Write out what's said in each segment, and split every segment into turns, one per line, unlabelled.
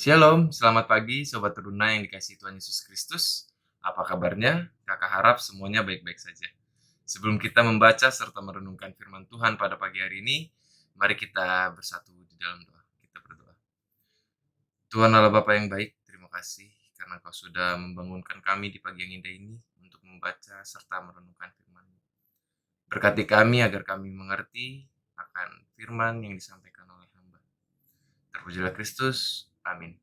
Shalom, selamat pagi Sobat Teruna yang dikasihi Tuhan Yesus Kristus. Apa kabarnya? Kakak harap semuanya baik-baik saja. Sebelum kita membaca serta merenungkan firman Tuhan pada pagi hari ini, mari kita bersatu di dalam doa. Kita berdoa. Tuhan Allah Bapa yang baik, terima kasih karena Kau sudah membangunkan kami di pagi yang indah ini untuk membaca serta merenungkan firman-Mu. Berkati kami agar kami mengerti akan firman yang disampaikan oleh hamba. Terpujilah Kristus. Amin.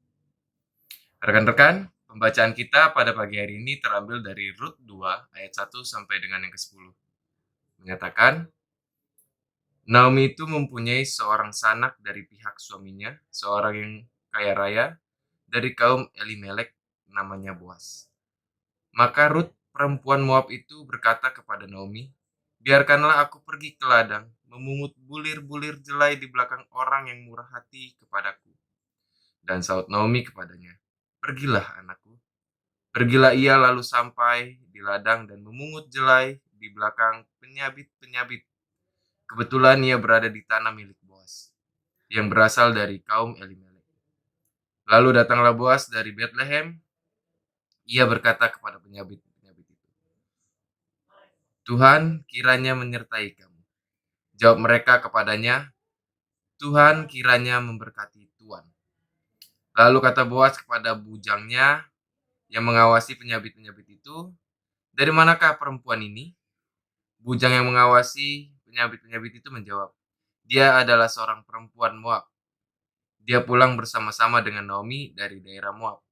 Rekan-rekan, pembacaan kita pada pagi hari ini terambil dari Rut 2 ayat 1 sampai dengan yang ke-10. Menyatakan, Naomi itu mempunyai seorang sanak dari pihak suaminya, seorang yang kaya raya, dari kaum Elimelek, namanya Boas. Maka Rut, perempuan Moab itu berkata kepada Naomi, biarkanlah aku pergi ke ladang, memungut bulir-bulir jelai di belakang orang yang murah hati kepadaku. Dan saut Naomi kepadanya, pergilah anakku. Pergilah ia lalu sampai di ladang dan memungut jelai di belakang penyabit-penyabit. Kebetulan ia berada di tanah milik Boas, yang berasal dari kaum Elimelek. Lalu datanglah Boas dari Betlehem. Ia berkata kepada penyabit-penyabit itu, Tuhan kiranya menyertai kamu. Jawab mereka kepadanya, Tuhan kiranya memberkati Tuhan. Lalu kata Boas kepada bujangnya yang mengawasi penyabit-penyabit itu, dari manakah perempuan ini? Bujang yang mengawasi penyabit-penyabit itu menjawab, dia adalah seorang perempuan Moab. Dia pulang bersama-sama dengan Naomi dari daerah Moab.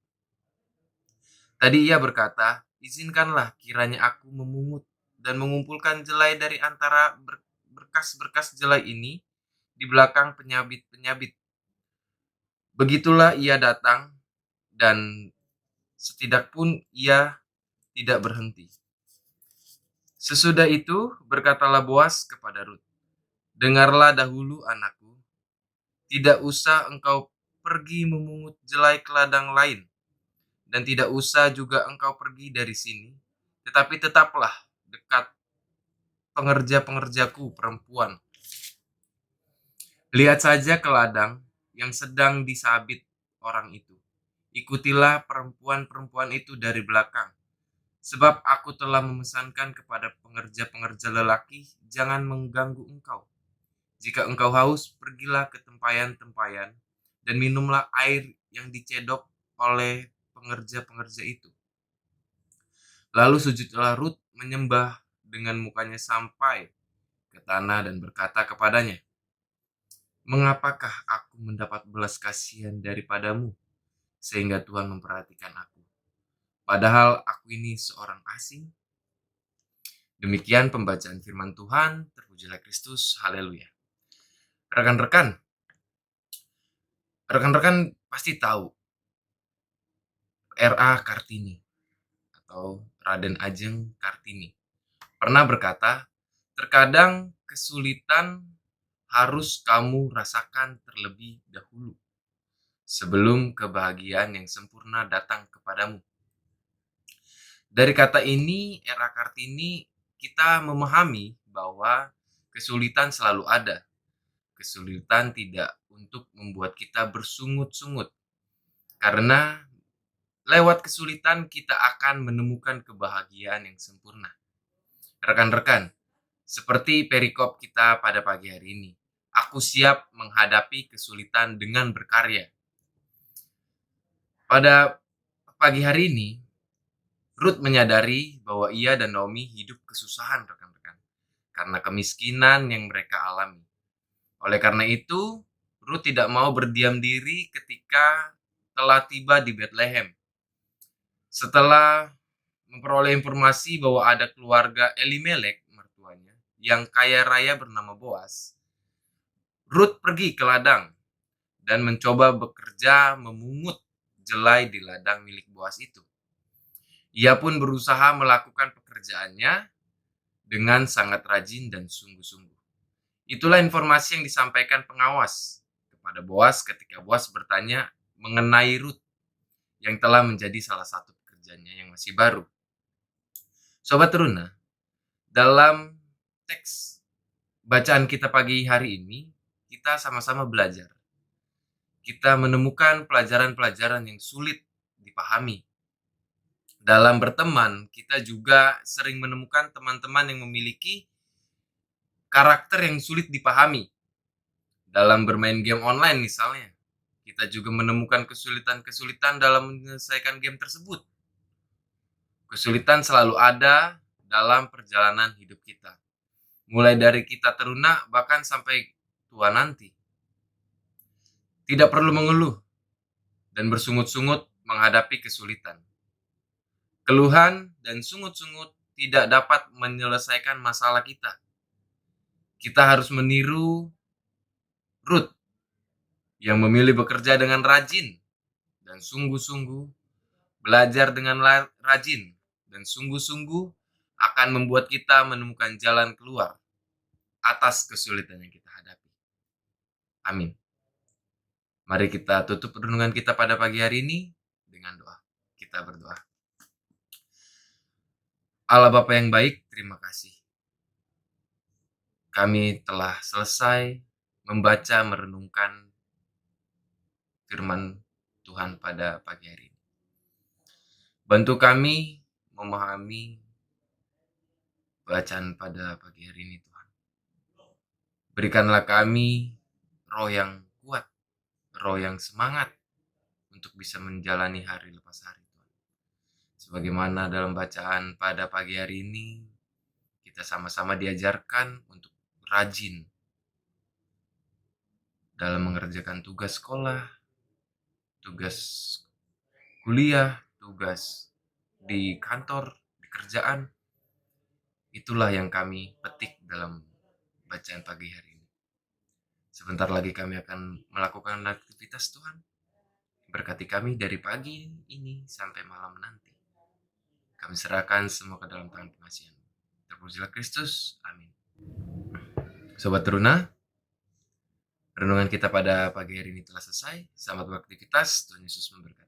Tadi ia berkata, izinkanlah kiranya aku memungut dan mengumpulkan jelai dari antara berkas-berkas jelai ini di belakang penyabit-penyabit. Begitulah ia datang dan setidakpun ia tidak berhenti. Sesudah itu berkatalah Boas kepada Rut, dengarlah dahulu anakku, tidak usah engkau pergi memungut jelai ke ladang lain, dan tidak usah juga engkau pergi dari sini, tetapi tetaplah dekat pengerja-pengerjaku perempuan. Lihat saja ke ladang yang sedang disabit orang itu. Ikutilah perempuan-perempuan itu dari belakang. Sebab aku telah memesankan kepada pengerja-pengerja lelaki, jangan mengganggu engkau. Jika engkau haus, pergilah ke tempayan-tempayan dan minumlah air yang dicedok oleh pengerja-pengerja itu. Lalu sujudlah Rut menyembah dengan mukanya sampai ke tanah dan berkata kepadanya, mengapakah aku mendapat belas kasihan daripadamu, sehingga Tuhan memperhatikan aku? Padahal aku ini seorang asing. Demikian pembacaan firman Tuhan, terpujilah Kristus, haleluya. Rekan-rekan pasti tahu R.A. Kartini atau Raden Ajeng Kartini pernah berkata, terkadang kesulitan harus kamu rasakan terlebih dahulu sebelum kebahagiaan yang sempurna datang kepadamu. Dari kata ini, R.A. Kartini, kita memahami bahwa kesulitan selalu ada. Kesulitan tidak untuk membuat kita bersungut-sungut, karena lewat kesulitan kita akan menemukan kebahagiaan yang sempurna. Rekan-rekan, seperti perikop kita pada pagi hari ini, aku siap menghadapi kesulitan dengan berkarya. Pada pagi hari ini, Ruth menyadari bahwa ia dan Naomi hidup kesusahan, rekan-rekan, karena kemiskinan yang mereka alami. Oleh karena itu, Ruth tidak mau berdiam diri ketika telah tiba di Betlehem. Setelah memperoleh informasi bahwa ada keluarga Elimelek, mertuanya, yang kaya raya bernama Boas, Ruth pergi ke ladang dan mencoba bekerja memungut jelai di ladang milik Boas itu. Ia pun berusaha melakukan pekerjaannya dengan sangat rajin dan sungguh-sungguh. Itulah informasi yang disampaikan pengawas kepada Boas ketika Boas bertanya mengenai Ruth yang telah menjadi salah satu pekerjaannya yang masih baru. Sobat Teruna, dalam teks bacaan kita pagi hari ini, kita sama-sama belajar. Kita menemukan pelajaran-pelajaran yang sulit dipahami. Dalam berteman, kita juga sering menemukan teman-teman yang memiliki karakter yang sulit dipahami. Dalam bermain game online misalnya, kita juga menemukan kesulitan-kesulitan dalam menyelesaikan game tersebut. Kesulitan selalu ada dalam perjalanan hidup kita. Mulai dari kita teruna bahkan sampai tua nanti. Tidak perlu mengeluh dan bersungut-sungut menghadapi kesulitan. Keluhan dan sungut-sungut tidak dapat menyelesaikan masalah kita. Kita harus meniru Ruth yang memilih bekerja dengan rajin dan sungguh-sungguh, belajar dengan rajin dan sungguh-sungguh akan membuat kita menemukan jalan keluar atas kesulitan yang kita hadapi. Amin. Mari kita tutup renungan kita pada pagi hari ini dengan doa. Kita berdoa. Allah Bapa yang baik, terima kasih. Kami telah selesai membaca merenungkan firman Tuhan pada pagi hari ini. Bantu kami memahami bacaan pada pagi hari ini, Tuhan. Berikanlah kami roh yang kuat, roh yang semangat untuk bisa menjalani hari lepas hari, Tuhan. Sebagaimana dalam bacaan pada pagi hari ini, kita sama-sama diajarkan untuk rajin dalam mengerjakan tugas sekolah, tugas kuliah, tugas di kantor, di kerjaan. Itulah yang kami petik dalam bacaan pagi hari ini. Sebentar lagi kami akan melakukan aktivitas Tuhan. Berkati kami dari pagi ini sampai malam nanti. Kami serahkan semua ke dalam tangan pengasihan. Terpujilah Kristus. Amin. Sobat Teruna, renungan kita pada pagi hari ini telah selesai. Selamat beraktivitas. Tuhan Yesus memberkati.